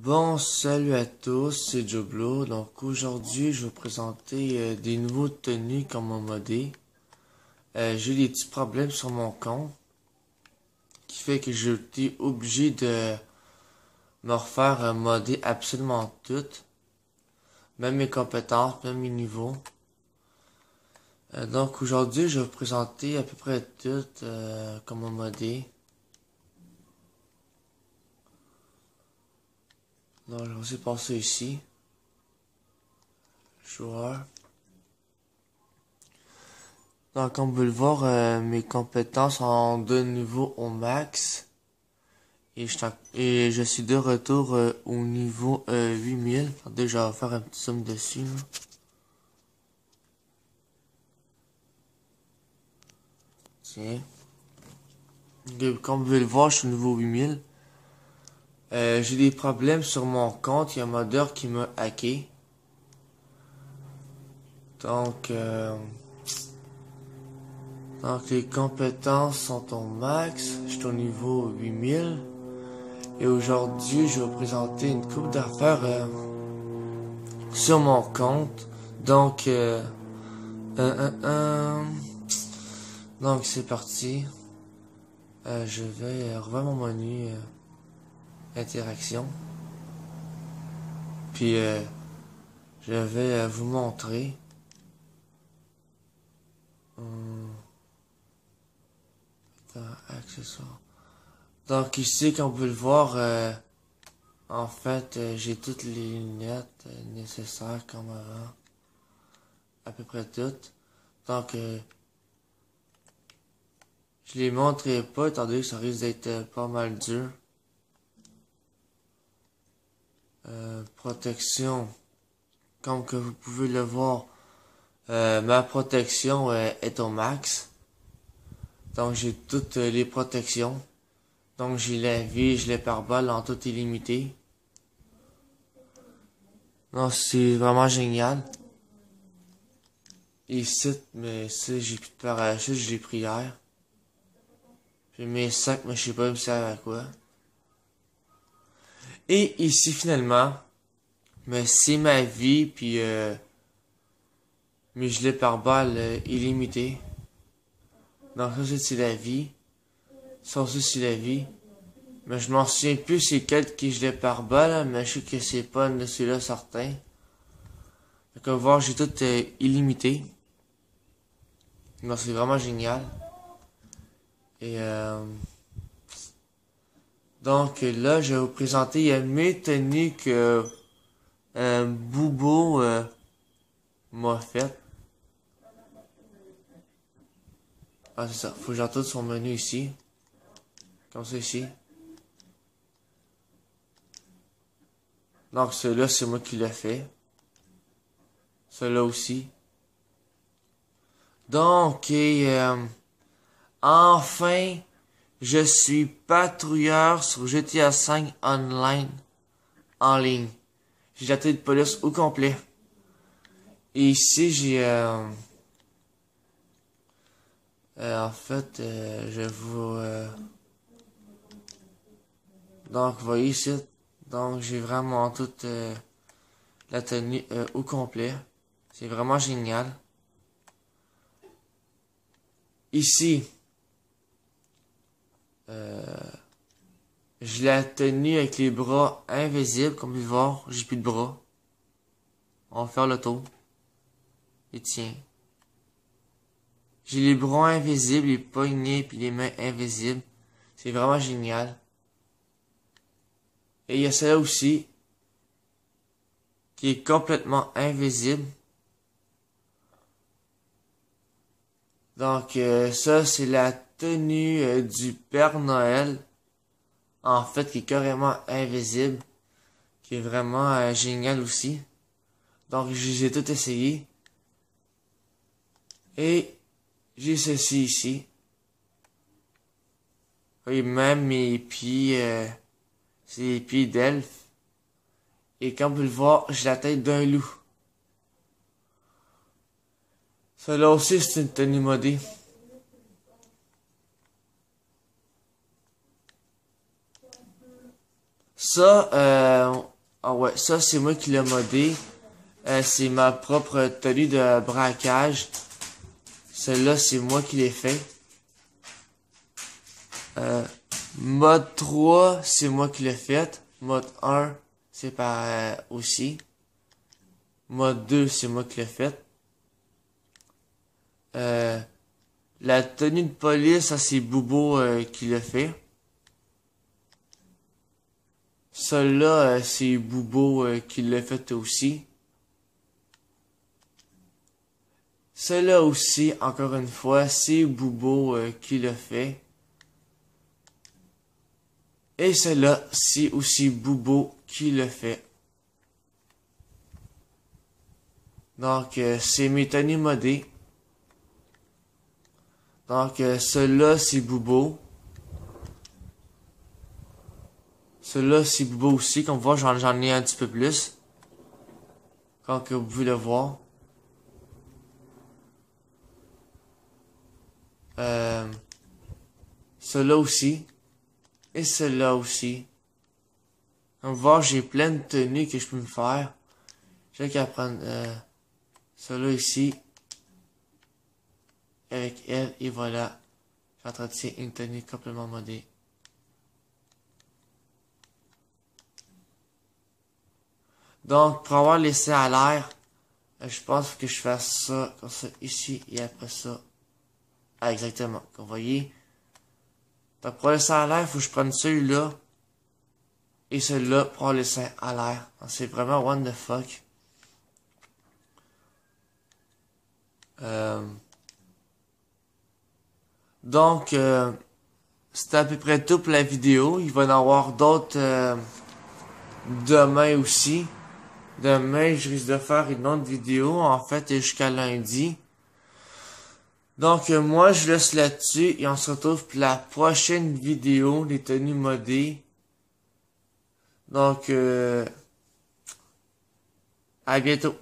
Bon, salut à tous, c'est Joblo. Donc aujourd'hui, je vais vous présenter des nouveaux tenues qu'on m'a modé. J'ai des petits problèmes sur mon compte qui fait que j'ai été obligé de me refaire modder absolument tout, même mes compétences, même mes niveaux. Donc aujourd'hui, je vais vous présenter à peu près tout qu'on m'a modé. Donc je vais aussi passer ici. Joueur. Donc, comme vous pouvez le voir, mes compétences sont de niveau au max. Et je suis de retour au niveau 8000. Attendez, je vais faire un petit zoom dessus. Là. Tiens. Comme vous pouvez le voir, je suis au niveau 8000. J'ai des problèmes sur mon compte. Il y a un modeur qui m'a hacké. Donc, les compétences sont au max. Je suis au niveau 8000. Et aujourd'hui, je vais vous présenter une coupe d'affaires sur mon compte. Donc, donc c'est parti. Je vais revoir mon menu interaction. Puis, je vais vous montrer. Accessoires. Donc ici, comme vous pouvez le voir, en fait, j'ai toutes les lunettes nécessaires comme avant. À peu près toutes. Donc, je les montrerai pas, étant donné que ça risque d'être pas mal dur. Protection. Comme que vous pouvez le voir, ma protection est au max. Donc, j'ai toutes les protections. Donc, j'ai la vie, j'ai les pare-balles en tout illimité. Non, c'est vraiment génial. Ici, mais si j'ai plus de parachute, je l'ai pris hier. Puis mes sacs, mais je sais pas me servent à quoi. Et ici, finalement, mais c'est ma vie, puis mes gilets pare-balles illimités. Donc ça, c'est la vie. Ça aussi, c'est la vie. Mais je m'en souviens plus c'est quel qui gilets pare-balles, mais je sais que c'est pas de celui-là certain. Donc, on va voir, j'ai tout illimité. Donc c'est vraiment génial. Et donc là, je vais vous présenter mes tenues que Boubo m'a fait. Ah, c'est ça. Faut que j'entoure son menu ici. Comme ça ici. Donc, celui-là, c'est moi qui l'ai fait. Celui-là aussi. Donc, enfin, je suis patrouilleur sur GTA 5 Online. En ligne. J'ai la tête de police au complet. Et ici, j'ai... en fait, je vous... donc, vous voyez ici. Donc, j'ai vraiment toute la tenue au complet. C'est vraiment génial. Ici, j'ai la tenue avec les bras invisibles. Comme vous pouvez voir, j'ai plus de bras. On va faire le tour. Et tiens. J'ai les bras invisibles, les poignets puis les mains invisibles. C'est vraiment génial. Et il y a celle-là aussi, qui est complètement invisible. Donc ça, c'est la tenue du Père Noël. En fait, qui est carrément invisible. Qui est vraiment génial aussi. Donc, j'ai tout essayé. Et j'ai ceci ici. Et même mes pieds, c'est les pieds d'elfe. Et comme vous pouvez le voir, j'ai la tête d'un loup. Cela aussi, c'est une tenue modée. Ça, Ah ouais, ça c'est moi qui l'ai modé. C'est ma propre tenue de braquage. Celle-là, c'est moi qui l'ai fait. Mode 3, c'est moi qui l'ai fait. Mode 1, c'est par aussi. Mode 2, c'est moi qui l'ai fait. La tenue de police, ça c'est Boubo qui l'a fait. Celle-là, c'est Boubo qui l'a fait aussi. Celle-là aussi, encore une fois, c'est Boubo qui l'a fait. Et celle-là, c'est aussi Boubo qui le fait. Donc, c'est mes tenues modées. Donc, celle-là, c'est Boubo. Celle-là, c'est Boubo aussi. Comme vous voyez, j'en ai un petit peu plus. Comme que vous pouvez le voir. Celle-là aussi. Et celle-là aussi. Comme vous voyez, j'ai plein de tenues que je peux me faire. J'ai qu'à prendre celle-là ici. Avec elle, et voilà. J'entretiens une tenue complètement modée. Donc, pour avoir laissé à l'air, je pense que je fasse ça, comme ça, ici, et après ça. Ah, exactement. Comme vous voyez. Donc, pour laisser à l'air, il faut que je prenne celui-là. Et celui-là pour laisser à l'air. C'est vraiment what the fuck. Donc, c'était à peu près tout pour la vidéo. Il va y en avoir d'autres demain aussi. Demain, je risque de faire une autre vidéo, en fait, jusqu'à lundi. Donc, moi, je laisse là-dessus et on se retrouve pour la prochaine vidéo des tenues modées. Donc, à bientôt.